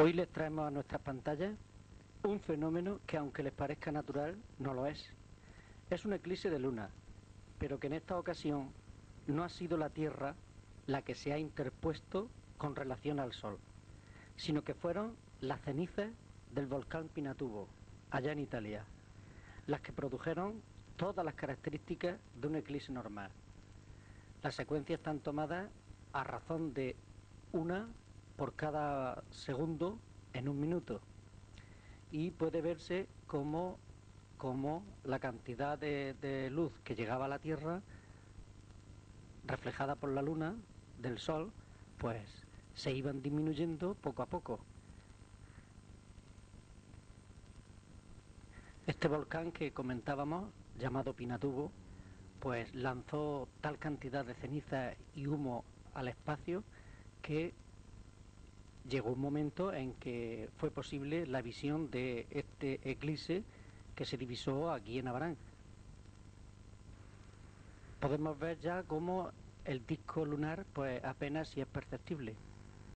Hoy les traemos a nuestras pantallas un fenómeno que, aunque les parezca natural, no lo es. Es un eclipse de luna, pero que en esta ocasión no ha sido la Tierra la que se ha interpuesto con relación al Sol, sino que fueron las cenizas del volcán Pinatubo, allá en Italia, las que produjeron todas las características de un eclipse normal. Las secuencias están tomadas a razón de una por cada segundo en un minuto y puede verse como la cantidad de luz que llegaba a la Tierra reflejada por la luna del Sol pues se iban disminuyendo poco a poco. Este volcán que comentábamos, llamado Pinatubo, pues lanzó tal cantidad de ceniza y humo al espacio que llegó un momento en que fue posible la visión de este eclipse que se divisó aquí en Abrán. Podemos ver ya cómo el disco lunar pues apenas si es perceptible.